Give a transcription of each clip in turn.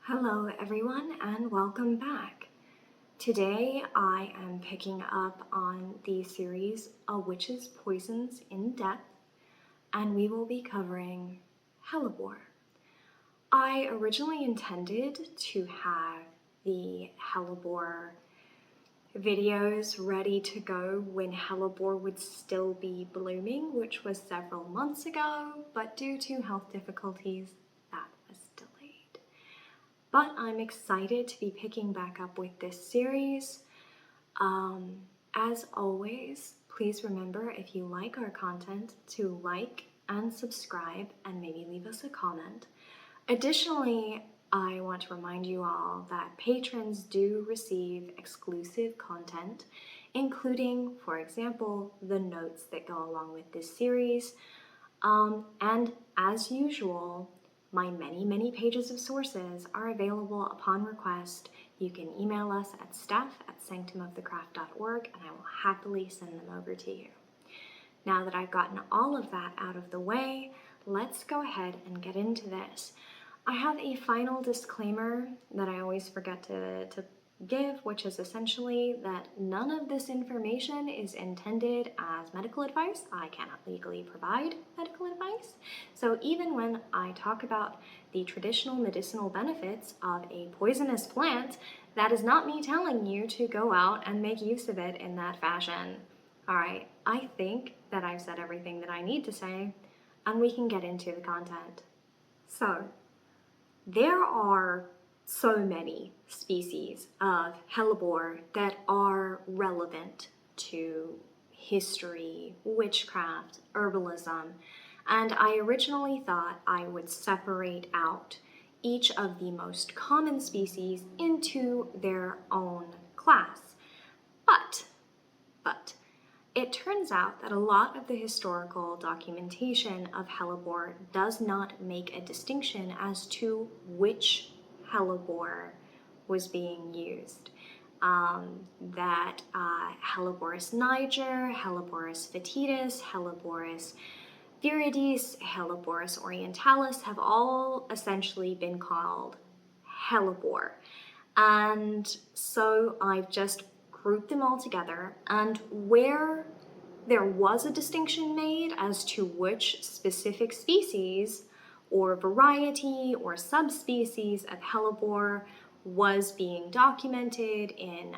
Hello everyone and welcome back. Today I am picking up on the series A Witch's Poisons in Depth, and we will be covering Hellebore. I originally intended to have the Hellebore videos ready to go when Hellebore would still be blooming, which was several months ago, but due to health difficulties, that was delayed. But I'm excited to be picking back up with this series. As always, please remember, if you like our content, to like and subscribe and maybe leave us a comment. Additionally, I want to remind you all that patrons do receive exclusive content, including, for example, the notes that go along with this series. And as usual, my many pages of sources are available upon request. You can email us at staff@sanctumofthecraft.org and I will happily send them over to you. Now that I've gotten all of that out of the way, let's go ahead and get into this. I have a final disclaimer that I always forget to give, which is essentially that none of this information is intended as medical advice. I cannot legally provide medical advice. So even when I talk about the traditional medicinal benefits of a poisonous plant, that is not me telling you to go out and make use of it in that fashion. All right, I think that I've said everything that I need to say, and we can get into the content. So, there are so many species of Hellebore that are relevant to history, witchcraft, herbalism, and I originally thought I would separate out each of the most common species into their own class. But it turns out that a lot of the historical documentation of Hellebore does not make a distinction as to which Hellebore was being used. Helleborus niger, Helleborus foetidus, Helleborus viridis, Helleborus orientalis have all essentially been called Hellebore. And so I've just grouped them all together, and where there was a distinction made as to which specific species or variety or subspecies of Hellebore was being documented in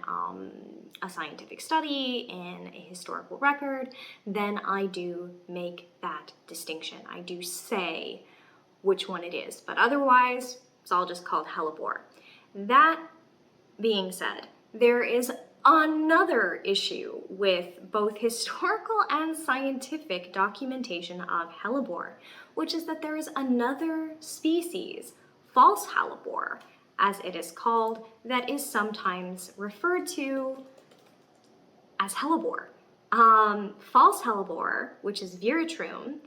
a scientific study, in a historical record, then I do make that distinction. I do say which one it is, but otherwise it's all just called Hellebore. That being said, there is another issue with both historical and scientific documentation of Hellebore, which is that there is another species, false Hellebore, as it is called, that is sometimes referred to as Hellebore. False Hellebore, which is Veratrum,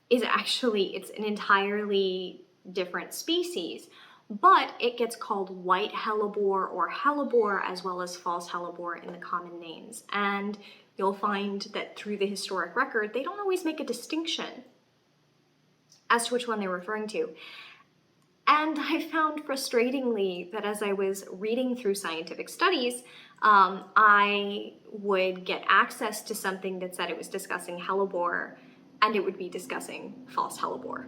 is actually, it's an entirely different species, but it gets called white hellebore or hellebore as well as false hellebore in the common names. And you'll find that through the historic record, they don't always make a distinction as to which one they're referring to. And I found frustratingly that as I was reading through scientific studies, I would get access to something that said it was discussing hellebore, and it would be discussing false hellebore.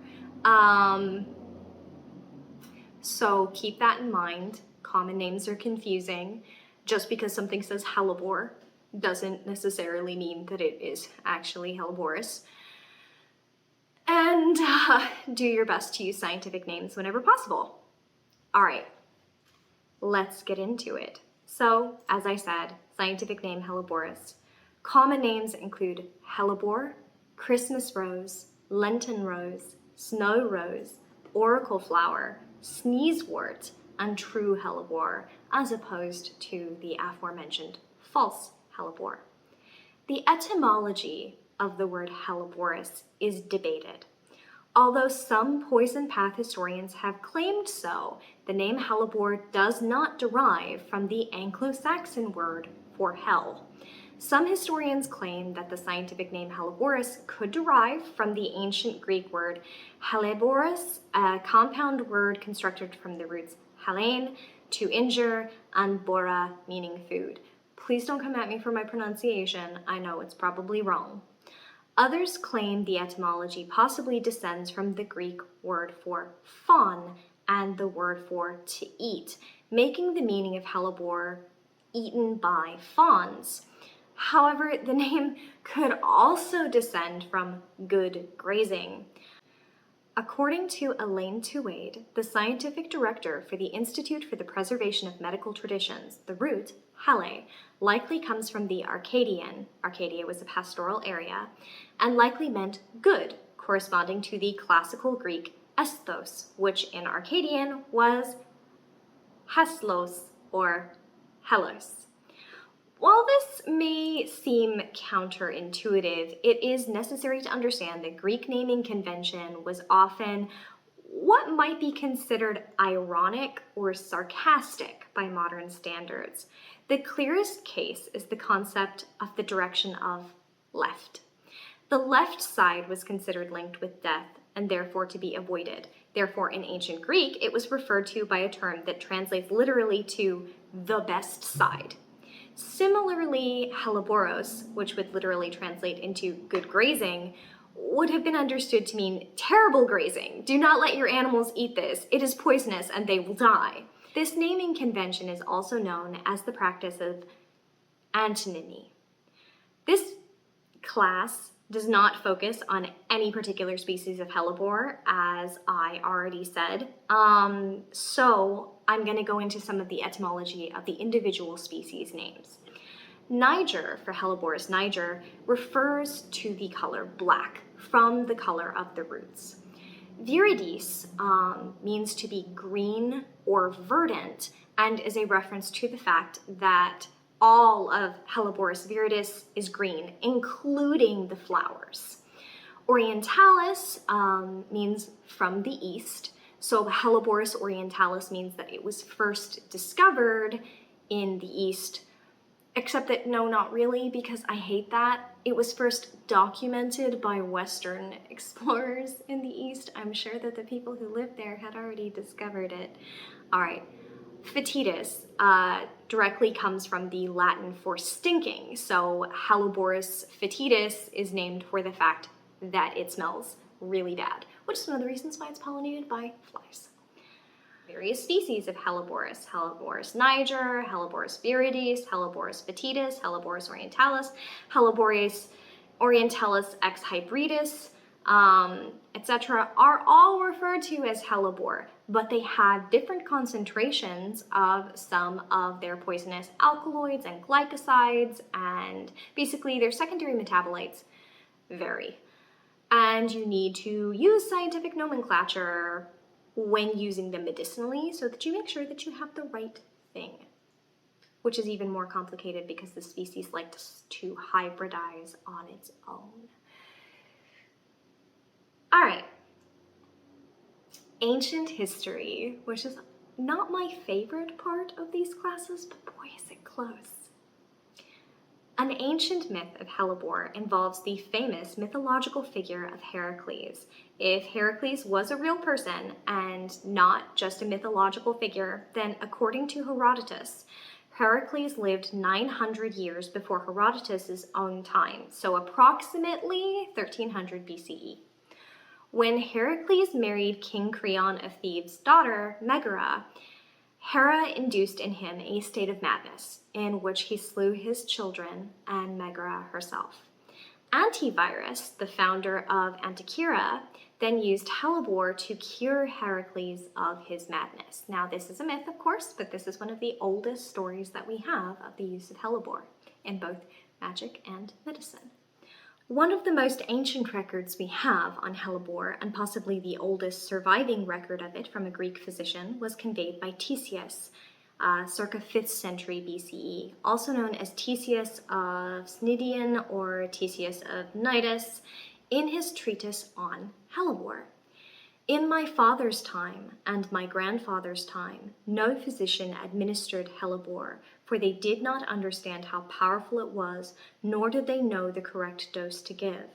So keep that in mind. Common names are confusing. Just because something says Hellebore doesn't necessarily mean that it is actually Helleborus. And do your best to use scientific names whenever possible. All right, let's get into it. So, as I said, scientific name Helleborus. Common names include hellebore, Christmas rose, Lenten rose, snow rose, oracle flower, sneezewort, and true hellebore, as opposed to the aforementioned false hellebore. The etymology of the word Helleborus is debated. Although some poison path historians have claimed so, the name Hellebore does not derive from the Anglo-Saxon word for hell. Some historians claim that the scientific name Helleborus could derive from the ancient Greek word Helleborus, a compound word constructed from the roots hellene, to injure, and bora, meaning food. Please don't come at me for my pronunciation. I know it's probably wrong. Others claim the etymology possibly descends from the Greek word for fawn and the word for to eat, making the meaning of Hellebore eaten by fawns. However, the name could also descend from good grazing. According to Elaine Tuade, the scientific director for the Institute for the Preservation of Medical Traditions, the root, helle, likely comes from the Arcadian, Arcadia was a pastoral area, and likely meant good, corresponding to the classical Greek esthos, which in Arcadian was heslos or helos. While this may seem counterintuitive, it is necessary to understand that Greek naming convention was often what might be considered ironic or sarcastic by modern standards. The clearest case is the concept of the direction of left. The left side was considered linked with death and therefore to be avoided. Therefore, in ancient Greek, it was referred to by a term that translates literally to the best side. Similarly, Helleboros, which would literally translate into good grazing, would have been understood to mean terrible grazing. Do not let your animals eat this. It is poisonous and they will die. This naming convention is also known as the practice of antonymy. This class does not focus on any particular species of hellebore, as I already said. So I'm going to go into some of the etymology of the individual species names. Niger, for Helleborus niger, refers to the color black, from the color of the roots. Viridis means to be green or verdant, and is a reference to the fact that all of Helleborus viridis is green, including the flowers. Orientalis means from the east, so Helleborus orientalis means that it was first discovered in the east, except that no, not really, because I hate that. It was first documented by Western explorers in the east. I'm sure that the people who lived there had already discovered it. All right. Fetidus directly comes from the Latin for stinking, so Helleborus fetidus is named for the fact that it smells really bad, which is one of the reasons why it's pollinated by flies. Various species of Helleborus: Helleborus niger, Helleborus viridis, Helleborus fetidus, Helleborus orientalis, Helleborus orientalis ex hybridis, etc., are all referred to as hellebore, but they have different concentrations of some of their poisonous alkaloids and glycosides, and basically their secondary metabolites vary. And you need to use scientific nomenclature when using them medicinally so that you make sure that you have the right thing, which is even more complicated because the species likes to hybridize on its own. All right, ancient history, which is not my favorite part of these classes, but boy, is it close. An ancient myth of Hellebore involves the famous mythological figure of Heracles. If Heracles was a real person and not just a mythological figure, then according to Herodotus, Heracles lived 900 years before Herodotus' own time, so approximately 1300 BCE. When Heracles married King Creon of Thebes' daughter, Megara, Hera induced in him a state of madness, in which he slew his children and Megara herself. Antivirus, the founder of Antiquity, then used Hellebore to cure Heracles of his madness. Now, this is a myth, of course, but this is one of the oldest stories that we have of the use of Hellebore in both magic and medicine. One of the most ancient records we have on Hellebore, and possibly the oldest surviving record of it from a Greek physician, was conveyed by Ctesias, circa 5th century BCE, also known as Ctesias of Cnidian or Ctesias of Cnidus, in his treatise on Hellebore. In my father's time and my grandfather's time, no physician administered hellebore, for they did not understand how powerful it was, nor did they know the correct dose to give.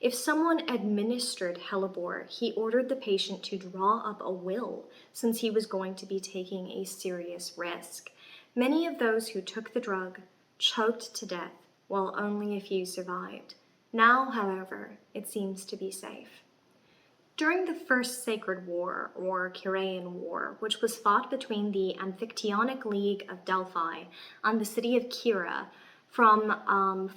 If someone administered hellebore, he ordered the patient to draw up a will, since he was going to be taking a serious risk. Many of those who took the drug choked to death, while only a few survived. Now, however, it seems to be safe. During the First Sacred War, or Kyrian War, which was fought between the Amphictyonic League of Delphi and the city of Kyra from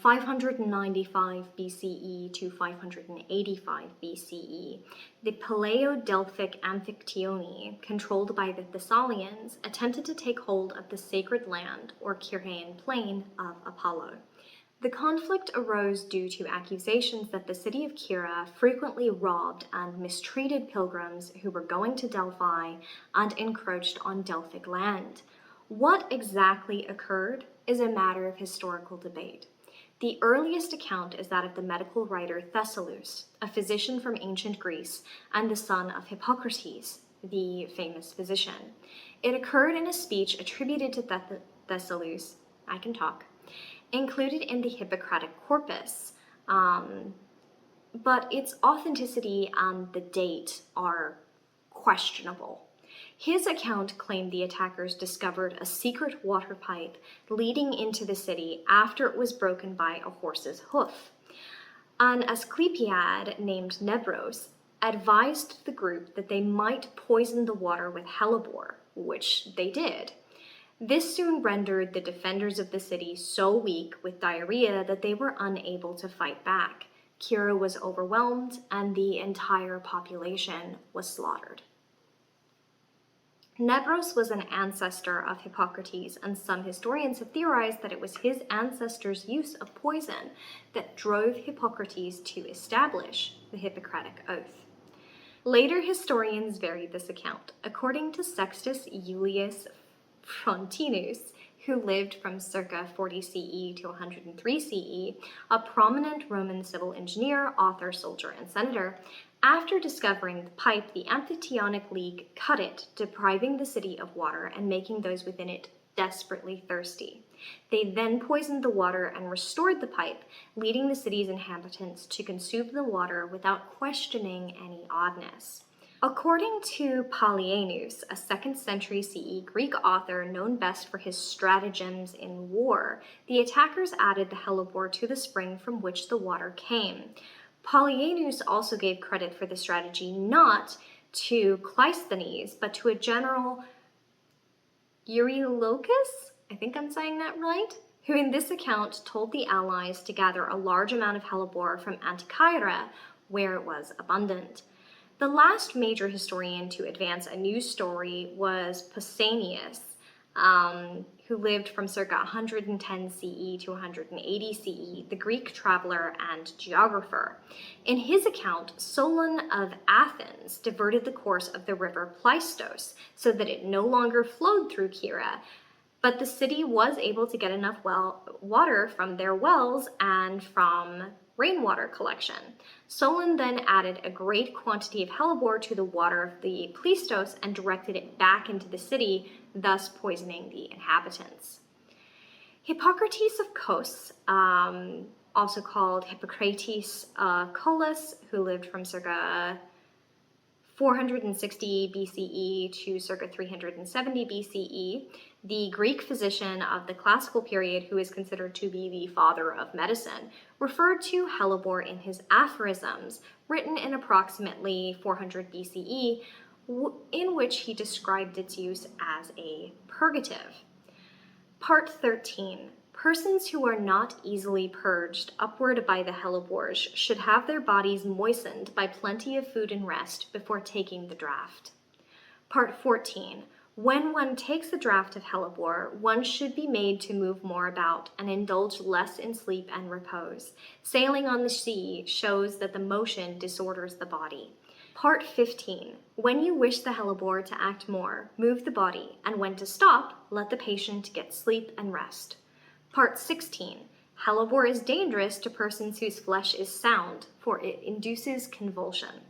595 BCE to 585 BCE, the Paleo-Delphic Amphictyoni, controlled by the Thessalians, attempted to take hold of the sacred land, or Kyrian plain, of Apollo. The conflict arose due to accusations that the city of Kyra frequently robbed and mistreated pilgrims who were going to Delphi and encroached on Delphic land. What exactly occurred is a matter of historical debate. The earliest account is that of the medical writer Thessalus, a physician from ancient Greece and the son of Hippocrates, the famous physician. It occurred in a speech attributed to Thessalus, included in the Hippocratic Corpus, but its authenticity and the date are questionable. His account claimed the attackers discovered a secret water pipe leading into the city after it was broken by a horse's hoof. An Asclepiad named Nebros advised the group that they might poison the water with hellebore, which they did. This soon rendered the defenders of the city so weak with diarrhea that they were unable to fight back. Kyra was overwhelmed, and the entire population was slaughtered. Nebros was an ancestor of Hippocrates, and some historians have theorized that it was his ancestors' use of poison that drove Hippocrates to establish the Hippocratic Oath. Later historians varied this account. According to Sextus Iulius Frontinus, who lived from circa 40 CE to 103 CE, a prominent Roman civil engineer, author, soldier, and senator, after discovering the pipe, the Amphictyonic League cut it, depriving the city of water and making those within it desperately thirsty. They then poisoned the water and restored the pipe, leading the city's inhabitants to consume the water without questioning any oddness. According to Polyaenus, a 2nd century CE Greek author known best for his stratagems in war, the attackers added the hellebore to the spring from which the water came. Polyaenus also gave credit for the strategy not to Cleisthenes, but to a general Eurylochus, I think I'm saying that right, who in this account told the allies to gather a large amount of hellebore from Antiquity, where it was abundant. The last major historian to advance a new story was Pausanias, who lived from circa 110 CE to 180 CE, the Greek traveler and geographer. In his account, Solon of Athens diverted the course of the river Pleistos so that it no longer flowed through Kyra, but the city was able to get enough water from their wells and from rainwater collection. Solon then added a great quantity of hellebore to the water of the Pleistos and directed it back into the city, thus poisoning the inhabitants. Hippocrates of Kos, also called Hippocrates Colus, who lived from circa 460 BCE to circa 370 BCE, the Greek physician of the classical period who is considered to be the father of medicine, referred to hellebore in his aphorisms, written in approximately 400 BCE, in which he described its use as a purgative. Part 13. Persons who are not easily purged upward by the hellebores should have their bodies moistened by plenty of food and rest before taking the draught. Part 14. When one takes a draught of hellebore, one should be made to move more about and indulge less in sleep and repose. Sailing on the sea shows that the motion disorders the body. Part 15. When you wish the hellebore to act more, move the body, and when to stop, let the patient get sleep and rest. Part 16. Hellebore is dangerous to persons whose flesh is sound, for it induces convulsion.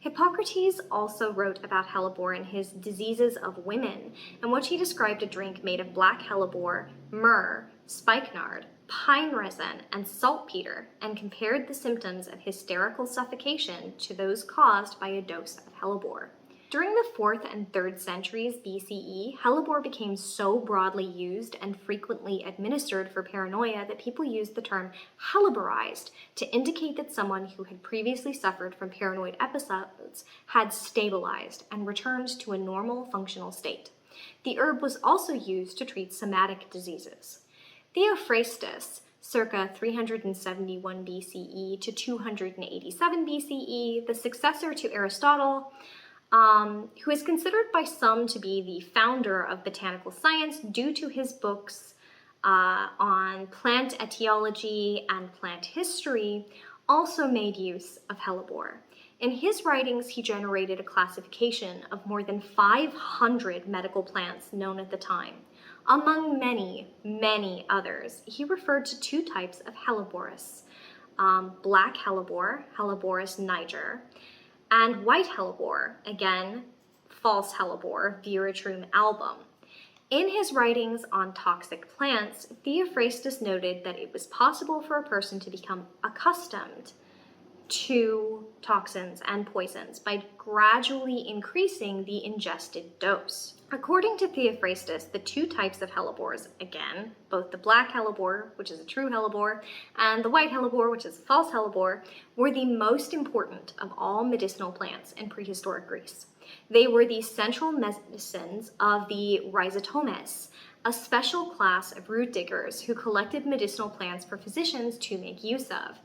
Hippocrates also wrote about hellebore in his Diseases of Women, in which he described a drink made of black hellebore, myrrh, spikenard, pine resin, and saltpeter, and compared the symptoms of hysterical suffocation to those caused by a dose of hellebore. During the 4th and 3rd centuries BCE, hellebore became so broadly used and frequently administered for paranoia that people used the term helleborized to indicate that someone who had previously suffered from paranoid episodes had stabilized and returned to a normal functional state. The herb was also used to treat somatic diseases. Theophrastus, circa 371 BCE to 287 BCE, the successor to Aristotle, who is considered by some to be the founder of botanical science due to his books on plant etiology and plant history, also made use of hellebore. In his writings, he generated a classification of more than 500 medical plants known at the time. Among many, many others, he referred to 2 types of helleborus, black hellebore, Helleborus niger, and white hellebore, again, false hellebore, Veratrum album. In his writings on toxic plants, Theophrastus noted that it was possible for a person to become accustomed to toxins and poisons by gradually increasing the ingested dose. According to Theophrastus, the 2 types of hellebores, again, both the black hellebore, which is a true hellebore, and the white hellebore, which is a false hellebore, were the most important of all medicinal plants in prehistoric Greece. They were the central medicines of the rhizotomes, a special class of root diggers who collected medicinal plants for physicians to make use of.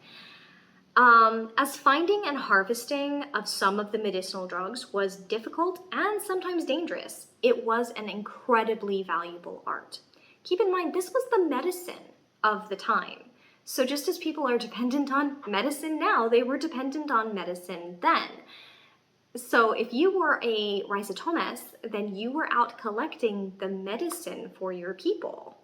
As finding and harvesting of some of the medicinal drugs was difficult and sometimes dangerous, it was an incredibly valuable art. Keep in mind, this was the medicine of the time. So just as people are dependent on medicine now, they were dependent on medicine then. So if you were a rhizotomes, then you were out collecting the medicine for your people.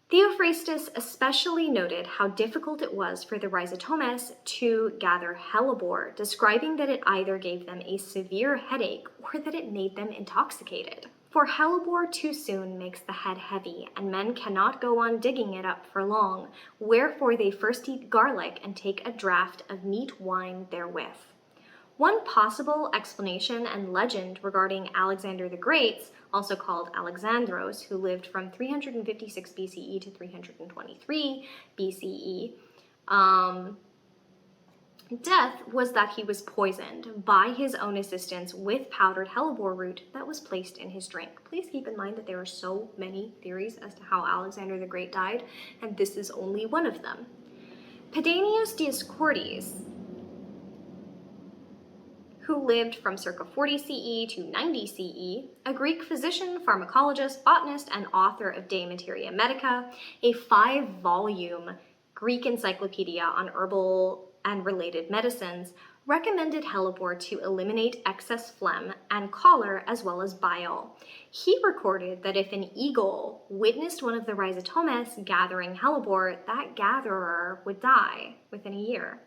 Theophrastus especially noted how difficult it was for the rhizotomes to gather hellebore, describing that it either gave them a severe headache or that it made them intoxicated. For hellebore too soon makes the head heavy, and men cannot go on digging it up for long, wherefore they first eat garlic and take a draught of neat wine therewith. One possible explanation and legend regarding Alexander the Great's, also called Alexandros, who lived from 356 BCE to 323 BCE, death was that he was poisoned by his own assistants with powdered hellebore root that was placed in his drink. Please keep in mind that there are so many theories as to how Alexander the Great died, and this is only one of them. Pedanius Dioscorides, who lived from circa 40 CE to 90 CE, a Greek physician, pharmacologist, botanist, and author of De Materia Medica, a 5-volume Greek encyclopedia on herbal and related medicines, recommended hellebore to eliminate excess phlegm and choler as well as bile. He recorded that if an eagle witnessed one of the rhizotomes gathering hellebore, that gatherer would die within a year.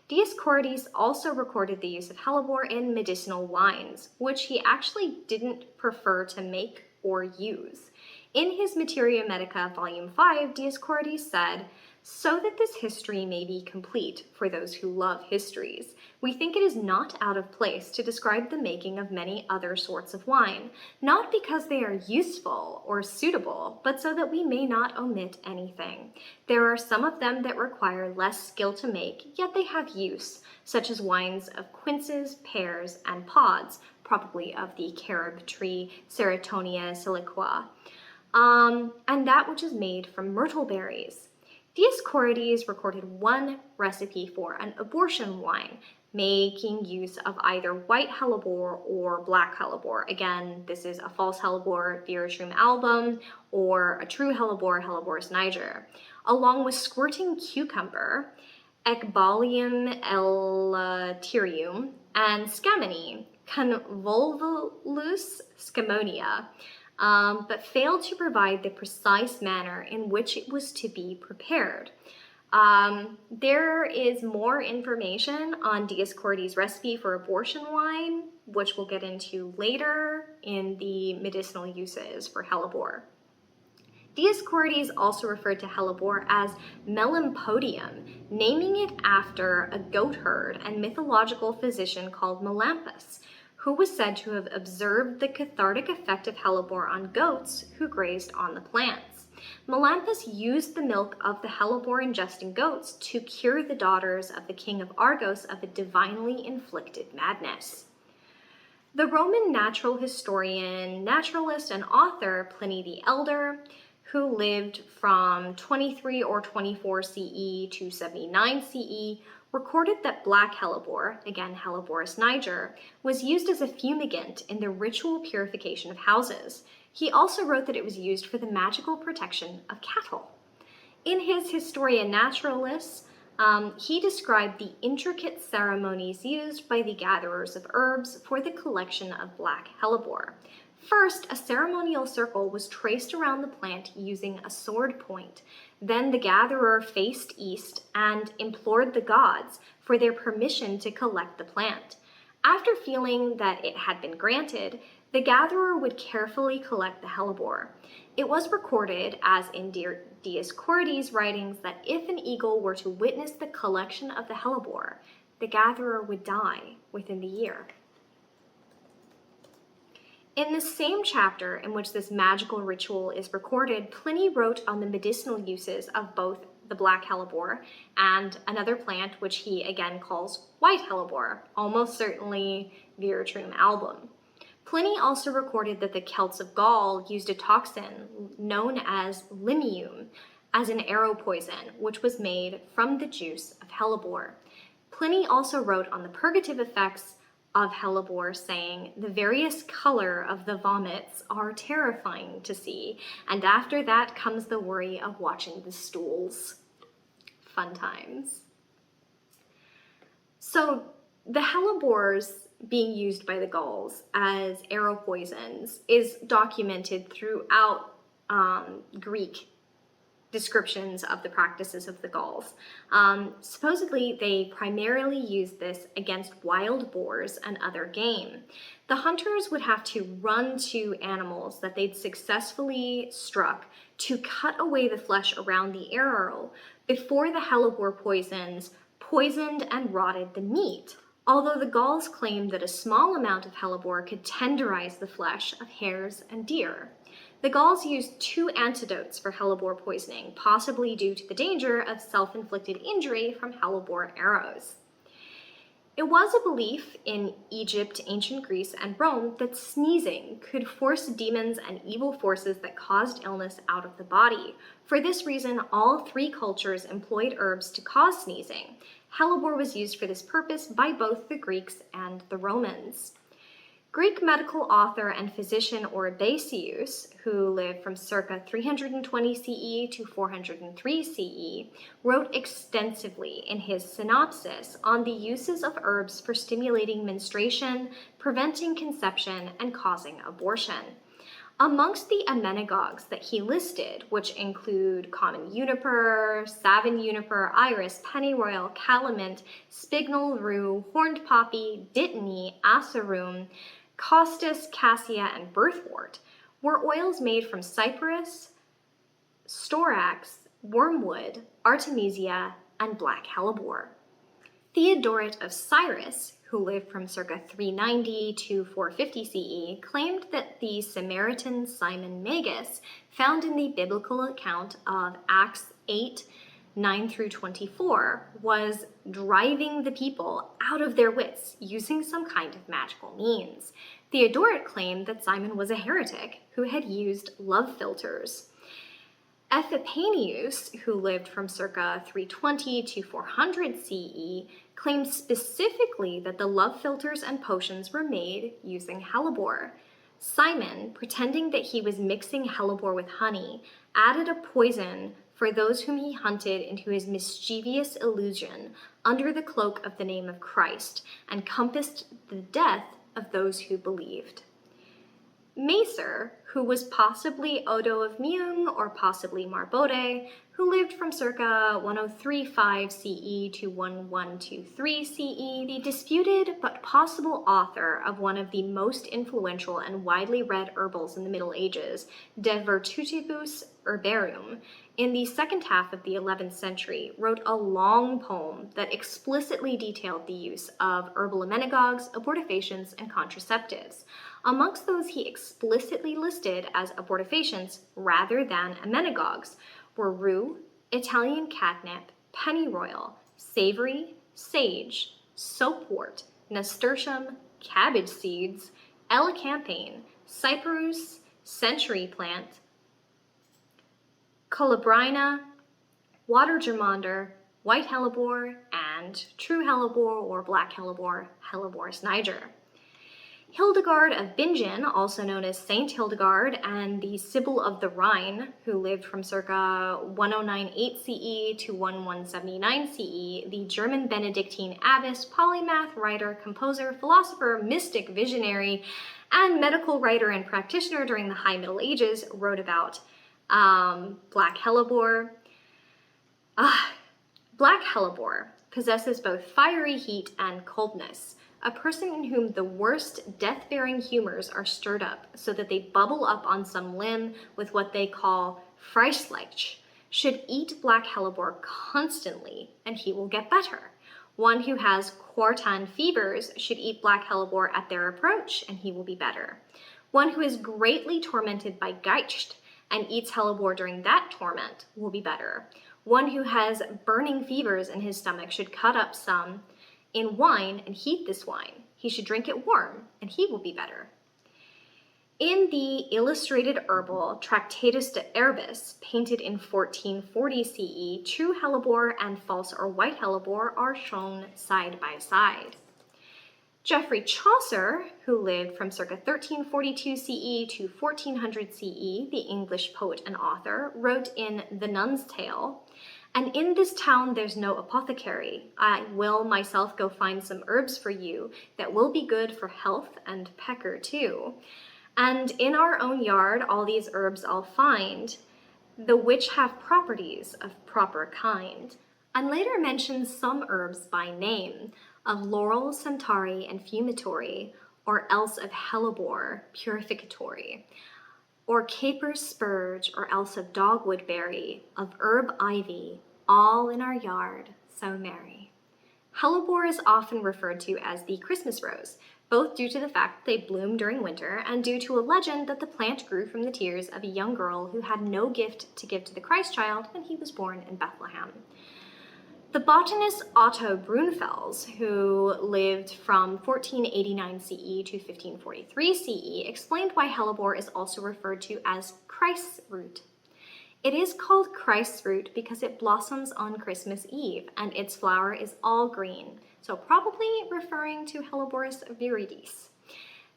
Dioscorides also recorded the use of hellebore in medicinal wines, which he actually didn't prefer to make or use. In his Materia Medica, Volume 5, Dioscorides said, "So that this history may be complete for those who love histories, we think it is not out of place to describe the making of many other sorts of wine, not because they are useful or suitable, but so that we may not omit anything. There are some of them that require less skill to make, yet they have use, such as wines of quinces, pears, and pods, probably of the carob tree Ceratonia siliqua, and that which is made from myrtle berries." Dioscorides recorded one recipe for an abortion wine, making use of either white hellebore or black hellebore. Again, this is a false hellebore, Veratrum album, or a true hellebore, Helleborus niger, along with squirting cucumber, Ecbalium elaterium, and scamony, Convolvulus scamonia, but failed to provide the precise manner in which it was to be prepared. There is more information on Dioscorides' recipe for abortion wine, which we'll get into later in the medicinal uses for hellebore. Dioscorides also referred to hellebore as melampodium, naming it after a goat herd and mythological physician called Melampus, who was said to have observed the cathartic effect of hellebore on goats who grazed on the plants. Melampus used the milk of the hellebore ingesting goats to cure the daughters of the king of Argos of a divinely inflicted madness. The Roman natural historian, naturalist, and author Pliny the Elder, who lived from 23 or 24 CE to 79 CE, recorded that black hellebore, again Helleborus niger, was used as a fumigant in the ritual purification of houses. He also wrote that it was used for the magical protection of cattle. In his Historia Naturalis, he described the intricate ceremonies used by the gatherers of herbs for the collection of black hellebore. First, a ceremonial circle was traced around the plant using a sword point. Then the gatherer faced east and implored the gods for their permission to collect the plant. After feeling that it had been granted, the gatherer would carefully collect the hellebore. It was recorded, as in Dioscorides' writings, that if an eagle were to witness the collection of the hellebore, the gatherer would die within the year. In the same chapter in which this magical ritual is recorded, Pliny wrote on the medicinal uses of both the black hellebore and another plant which he again calls white hellebore, almost certainly Veratrum album. Pliny also recorded that the Celts of Gaul used a toxin known as limium as an arrow poison, which was made from the juice of hellebore. Pliny also wrote on the purgative effects of hellebore, saying, "The various color of the vomits are terrifying to see, and after that comes the worry of watching the stools." Fun times. So the hellebores being used by the Gauls as arrow poisons is documented throughout Greek descriptions of the practices of the Gauls. Supposedly, they primarily used this against wild boars and other game. The hunters would have to run to animals that they'd successfully struck to cut away the flesh around the arrow before the hellebore poisons poisoned and rotted the meat. Although the Gauls claimed that a small amount of hellebore could tenderize the flesh of hares and deer. The Gauls used 2 antidotes for hellebore poisoning, possibly due to the danger of self-inflicted injury from hellebore arrows. It was a belief in Egypt, ancient Greece, and Rome that sneezing could force demons and evil forces that caused illness out of the body. For this reason, all 3 cultures employed herbs to cause sneezing. Hellebore was used for this purpose by both the Greeks and the Romans. Greek medical author and physician Oribasius, who lived from circa 320 CE to 403 CE, wrote extensively in his synopsis on the uses of herbs for stimulating menstruation, preventing conception, and causing abortion. Amongst the amenagogues that he listed, which include common juniper, savin juniper, iris, pennyroyal, calamint, spignal rue, horned poppy, dittany, acerum, costus, cassia, and birthwort, were oils made from cyperus, storax, wormwood, artemisia, and black hellebore. Theodoret of Cyrus, who lived from circa 390 to 450 CE, claimed that the Samaritan Simon Magus, found in the biblical account of Acts 8, 9 through 24, was driving the people out of their wits using some kind of magical means. Theodoret claimed that Simon was a heretic who had used love philters. Epiphanius, who lived from circa 320 to 400 CE, claimed specifically that the love philters and potions were made using hellebore. Simon, pretending that he was mixing hellebore with honey, added a poison for those whom he hunted into his mischievous illusion under the cloak of the name of Christ, and compassed the death of those who believed. Macer, who was possibly Odo of Meung or possibly Marbode, who lived from circa 1035 CE to 1123 CE, the disputed but possible author of one of the most influential and widely read herbals in the Middle Ages, De Virtutibus Herbarum, in the second half of the 11th century, wrote a long poem that explicitly detailed the use of herbal emmenagogues, abortifacients, and contraceptives. Amongst those he explicitly listed as abortifacients rather than emmenagogues were rue, Italian catnip, pennyroyal, savory, sage, soapwort, nasturtium, cabbage seeds, elecampane, cyperus, century plant, colubrina, water germander, white hellebore, and true hellebore or black hellebore, Helleborus niger. Hildegard of Bingen, also known as Saint Hildegard, and the Sibyl of the Rhine, who lived from circa 1098 CE to 1179 CE, the German Benedictine abbess, polymath, writer, composer, philosopher, mystic, visionary, and medical writer and practitioner during the High Middle Ages, wrote about black hellebore. Black hellebore possesses both fiery heat and coldness. A person in whom the worst death-bearing humors are stirred up so that they bubble up on some limb with what they call Freisleich should eat black hellebore constantly and he will get better. One who has quartan fevers should eat black hellebore at their approach and he will be better. One who is greatly tormented by Geist and eats hellebore during that torment will be better. One who has burning fevers in his stomach should cut up some in wine and heat this wine. He should drink it warm and he will be better. In the illustrated herbal Tractatus de Herbis, painted in 1440 CE, true hellebore and false or white hellebore are shown side by side. Geoffrey Chaucer, who lived from circa 1342 CE to 1400 CE, the English poet and author, wrote in The Nun's Tale, "And in this town there's no apothecary. I will myself go find some herbs for you that will be good for health and pecker too. And in our own yard all these herbs I'll find, the which have properties of proper kind." And later mentions some herbs by name, of laurel, centaury, and fumitory, or else of hellebore, purificatory, or caper spurge, or else of dogwood berry, of herb ivy, all in our yard so merry. Hellebore is often referred to as the Christmas rose, both due to the fact that they bloom during winter and due to a legend that the plant grew from the tears of a young girl who had no gift to give to the Christ child when he was born in Bethlehem. The botanist Otto Brunfels, who lived from 1489 CE to 1543 CE, explained why hellebore is also referred to as Christ's root. It is called Christ's root because it blossoms on Christmas Eve and its flower is all green, so probably referring to Helleborus viridis.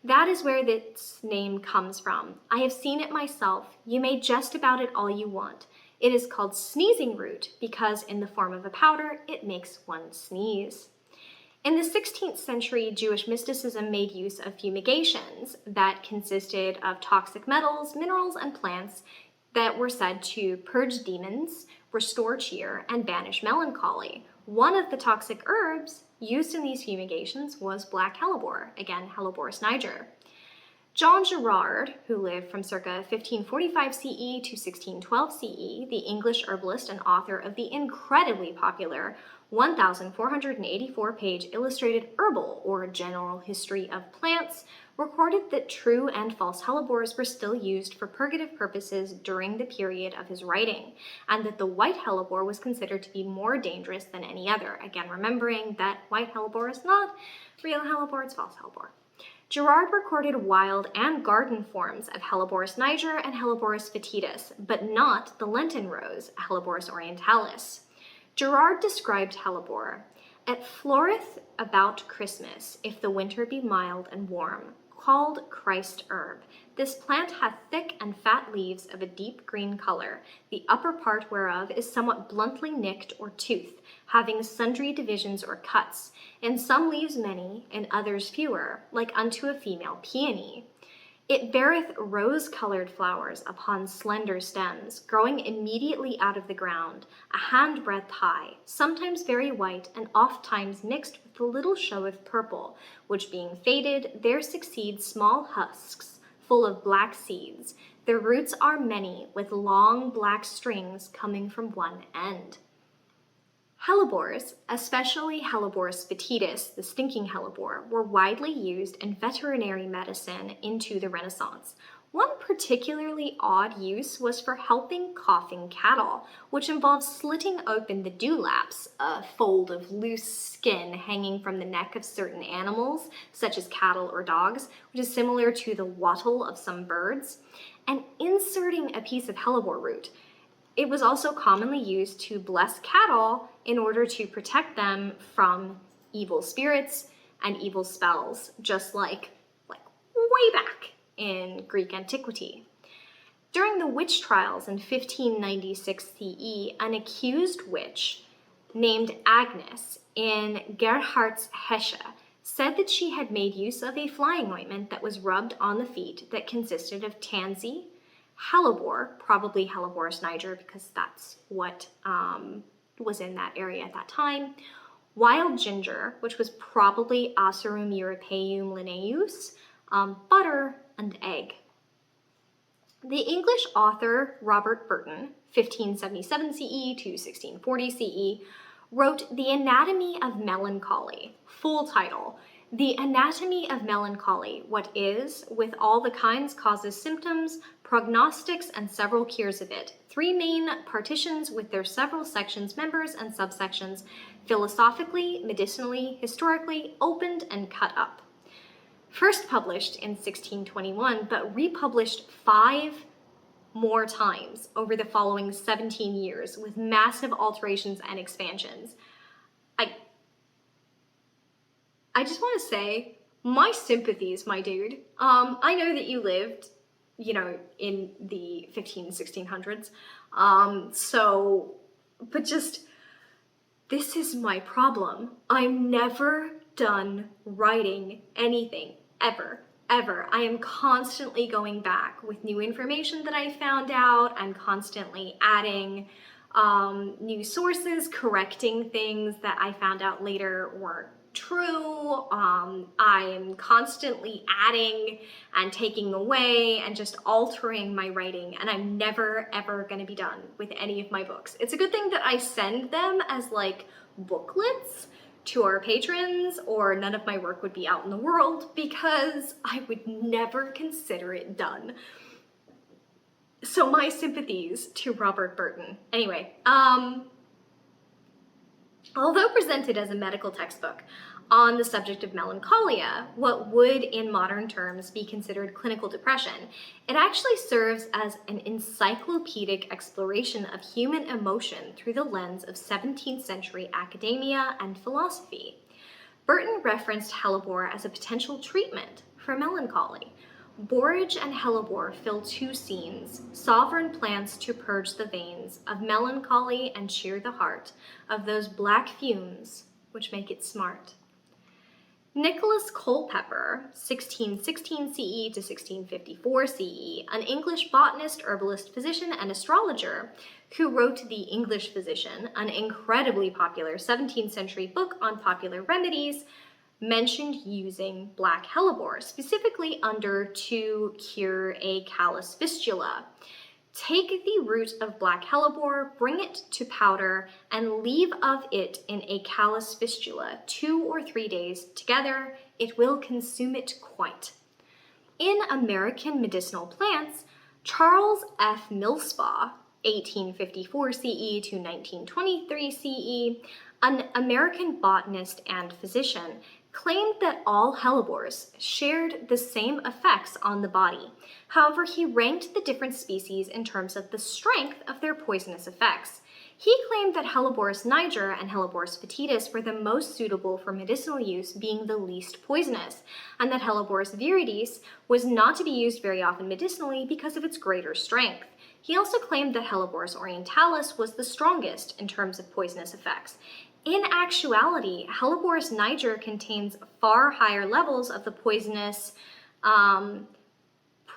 That is where this name comes from. I have seen it myself. You may jest about it all you want. It is called sneezing root because in the form of a powder, it makes one sneeze. In the 16th century, Jewish mysticism made use of fumigations that consisted of toxic metals, minerals, and plants that were said to purge demons, restore cheer, and banish melancholy. One of the toxic herbs used in these fumigations was black hellebore, again, Helleborus niger. John Gerard, who lived from circa 1545 CE to 1612 CE, the English herbalist and author of the incredibly popular 1,484-page illustrated herbal or general history of plants, recorded that true and false hellebores were still used for purgative purposes during the period of his writing, and that the white hellebore was considered to be more dangerous than any other. Again, remembering that white hellebore is not real hellebore, it's false hellebore. Gerard recorded wild and garden forms of Helleborus niger and Helleborus foetidus, but not the Lenten rose, Helleborus orientalis. Gerard described hellebore: "It floreth about Christmas, if the winter be mild and warm, called Christ herb. This plant hath thick and fat leaves of a deep green color, the upper part whereof is somewhat bluntly nicked or toothed, having sundry divisions or cuts, in some leaves many, in others fewer, like unto a female peony. It beareth rose-colored flowers upon slender stems, growing immediately out of the ground, a hand-breadth high, sometimes very white, and oft-times mixed with a little show of purple, which being faded, there succeed small husks, full of black seeds. Their roots are many, with long black strings coming from one end. Hellebores, especially Hellebore spetitis, the stinking hellebore, were widely used in veterinary medicine into the Renaissance. One particularly odd use was for helping coughing cattle, which involves slitting open the dewlaps, a fold of loose skin hanging from the neck of certain animals, such as cattle or dogs, which is similar to the wattle of some birds, and inserting a piece of hellebore root. It was also commonly used to bless cattle in order to protect them from evil spirits and evil spells, just like way back in Greek antiquity. During the witch trials in 1596 CE, an accused witch named Agnes in Gerhardt's Hesse said that she had made use of a flying ointment that was rubbed on the feet that consisted of tansy, hellebore, probably Helleborus niger because that's what was in that area at that time, wild ginger, which was probably Asarum europaeum linnaeus, butter, and egg. The English author Robert Burton, 1577 CE to 1640 CE, wrote The Anatomy of Melancholy, full title, The Anatomy of Melancholy, What Is, with all the kinds, causes, symptoms, prognostics, and several cures of it. 3 main partitions with their several sections, members, and subsections, philosophically, medicinally, historically, opened and cut up. First published in 1621, but republished 5 more times over the following 17 years with massive alterations and expansions. I just want to say, my sympathies, my dude. I know that you lived, in the 1600s. But just, this is my problem. I'm never done writing anything, ever. I am constantly going back with new information that I found out. I'm constantly adding new sources, correcting things that I found out later weren't true. I am constantly adding and taking away and just altering my writing, and I'm never ever going to be done with any of my books. It's a good thing that I send them as booklets to our patrons, or none of my work would be out in the world, because I would never consider it done. So my sympathies to Robert Burton. Anyway, although presented as a medical textbook on the subject of melancholia, what would in modern terms be considered clinical depression, it actually serves as an encyclopedic exploration of human emotion through the lens of 17th century academia and philosophy. Burton referenced hellebore as a potential treatment for melancholy. Borage and hellebore fill 2 scenes, sovereign plants to purge the veins of melancholy and cheer the heart of those black fumes which make it smart. Nicholas Culpeper, 1616 CE to 1654 CE, an English botanist, herbalist, physician, and astrologer who wrote The English Physician, an incredibly popular 17th century book on popular remedies, mentioned using black hellebore, specifically to cure a callus fistula. Take the root of black hellebore, bring it to powder, and leave of it in a callus fistula 2 or 3 days together. It will consume it quite. In American Medicinal Plants, Charles F. Millspaugh, 1854 CE to 1923 CE, an American botanist and physician, claimed that all hellebores shared the same effects on the body. However, he ranked the different species in terms of the strength of their poisonous effects. He claimed that Helleborus niger and Helleborus foetidus were the most suitable for medicinal use, being the least poisonous, and that Helleborus viridis was not to be used very often medicinally because of its greater strength. He also claimed that Helleborus orientalis was the strongest in terms of poisonous effects. In actuality, Helleborus niger contains far higher levels of the poisonous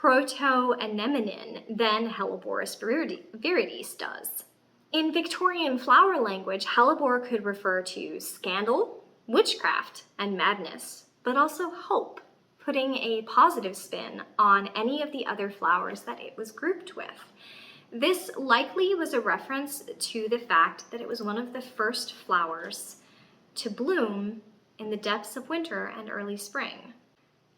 proto-anemone than Helleborus viridis does. In Victorian flower language, hellebore could refer to scandal, witchcraft, and madness, but also hope, putting a positive spin on any of the other flowers that it was grouped with. This likely was a reference to the fact that it was one of the first flowers to bloom in the depths of winter and early spring.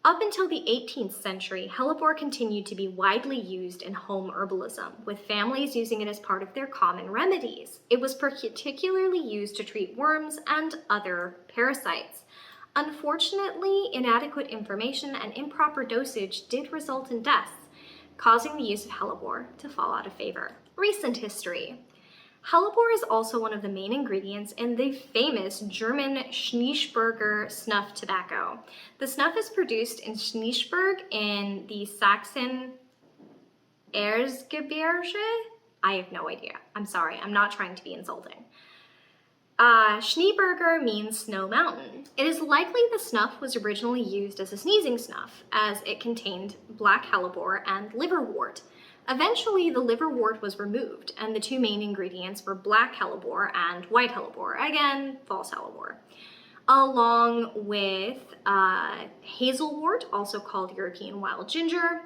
Up until the 18th century, hellebore continued to be widely used in home herbalism, with families using it as part of their common remedies. It was particularly used to treat worms and other parasites. Unfortunately, inadequate information and improper dosage did result in deaths, causing the use of hellebore to fall out of favor. Recent history. Hellebore is also one of the main ingredients in the famous German Schneeberger snuff tobacco. The snuff is produced in Schneeberg in the Saxon Erzgebirge. I have no idea. I'm sorry, I'm not trying to be insulting. Schneeberger means snow mountain. It is likely the snuff was originally used as a sneezing snuff, as it contained black hellebore and liverwort. Eventually, the liverwort was removed, and the two main ingredients were black hellebore and white hellebore, again, false hellebore, along with hazelwort, also called European wild ginger,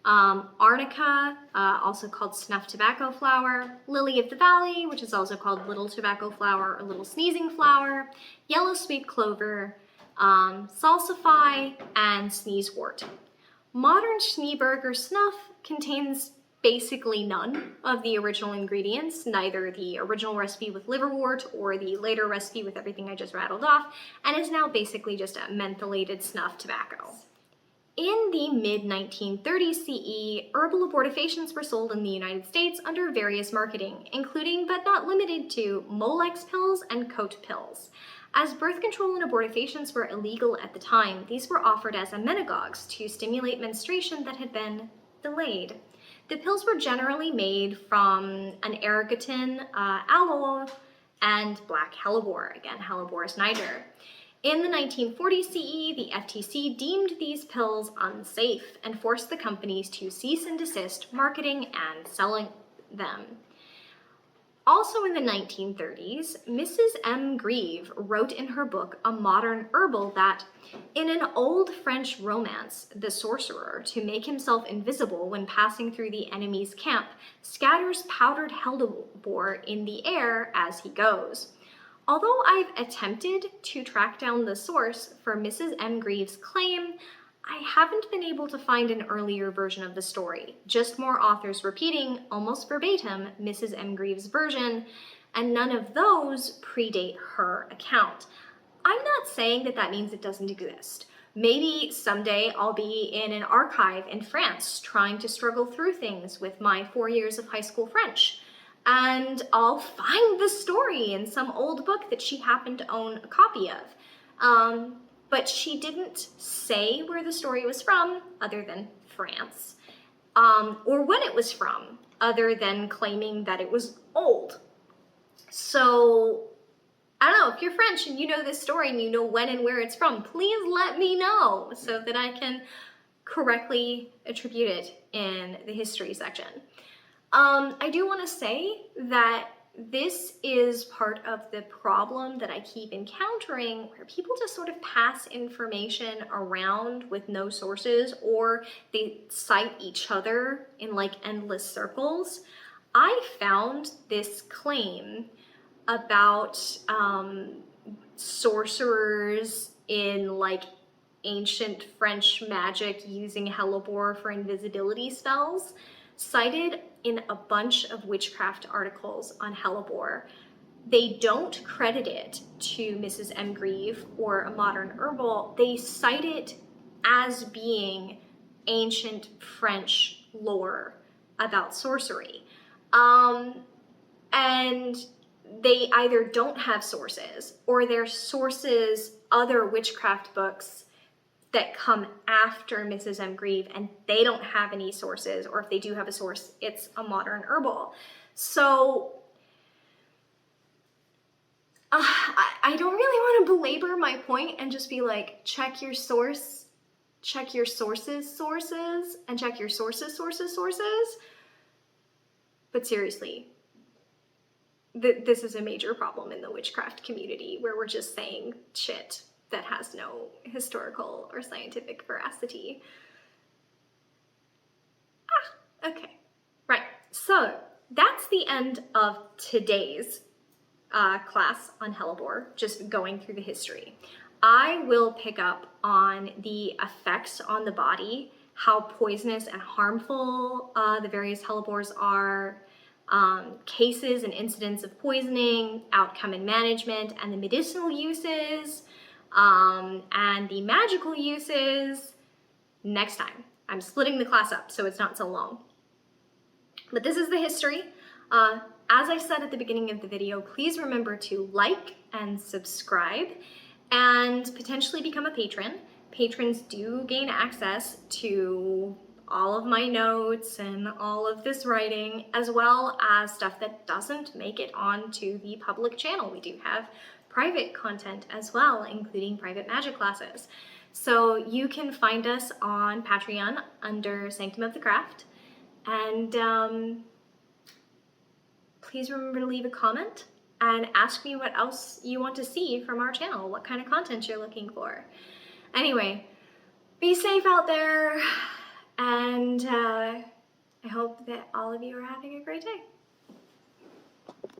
arnica, also called snuff tobacco flower, lily of the valley, which is also called little tobacco flower or little sneezing flower, yellow sweet clover, salsify, and sneezewort. Modern Schneeberger snuff contains basically none of the original ingredients, neither the original recipe with liverwort or the later recipe with everything I just rattled off, and is now basically just a mentholated snuff tobacco. In the mid-1930s CE, herbal abortifacients were sold in the United States under various marketing, including but not limited to Molex pills and coat pills. As birth control and abortifacients were illegal at the time, these were offered as emmenagogues to stimulate menstruation that had been delayed. The pills were generally made from an ergotin, aloe, and black hellebore, again, Helleborus niger. In the 1940s CE, the FTC deemed these pills unsafe and forced the companies to cease and desist marketing and selling them. Also in the 1930s, Mrs. M. Grieve wrote in her book A Modern Herbal that, in an old French romance, the sorcerer, to make himself invisible when passing through the enemy's camp, scatters powdered hellebore in the air as he goes. Although I've attempted to track down the source for Mrs. M. Grieve's claim, I haven't been able to find an earlier version of the story, just more authors repeating, almost verbatim, Mrs. M. Grieve's version, and none of those predate her account. I'm not saying that that means it doesn't exist. Maybe someday I'll be in an archive in France trying to struggle through things with my 4 years of high school French, and I'll find the story in some old book that she happened to own a copy of. But she didn't say where the story was from, other than France, or when it was from, other than claiming that it was old. So, I don't know, if you're French and you know this story and you know when and where it's from, please let me know so that I can correctly attribute it in the history section. I do want to say that this is part of the problem that I keep encountering, where people just sort of pass information around with no sources, or they cite each other in like endless circles. I found this claim about sorcerers in like ancient French magic using hellebore for invisibility spells cited in a bunch of witchcraft articles on hellebore. They don't credit it to Mrs. M. Grieve or A Modern Herbal. They cite it as being ancient French lore about sorcery. And they either don't have sources, or their sources other witchcraft books that come after Mrs. M. Grieve, and they don't have any sources, or if they do have a source, it's A Modern Herbal. So I don't really want to belabor my point and just be like, check your source check your sources, and check your sources. But seriously, this is a major problem in the witchcraft community where we're just saying shit that has no historical or scientific veracity. Okay, right. So that's the end of today's class on Hellebore, just going through the history. I will pick up on the effects on the body, how poisonous and harmful the various Hellebores are, cases and incidents of poisoning, outcome and management, and the medicinal uses, and the magical uses next time. I'm splitting the class up so it's not so long. But this is the history. As I said at the beginning of the video, please remember to like and subscribe and potentially become a patron. Patrons do gain access to all of my notes and all of this writing, as well as stuff that doesn't make it onto the public channel. We do have private content as well, including private magic classes. So you can find us on Patreon under Sanctum of the Craft. And please remember to leave a comment and ask me what else you want to see from our channel, what kind of content you're looking for. Anyway, be safe out there, and I hope that all of you are having a great day.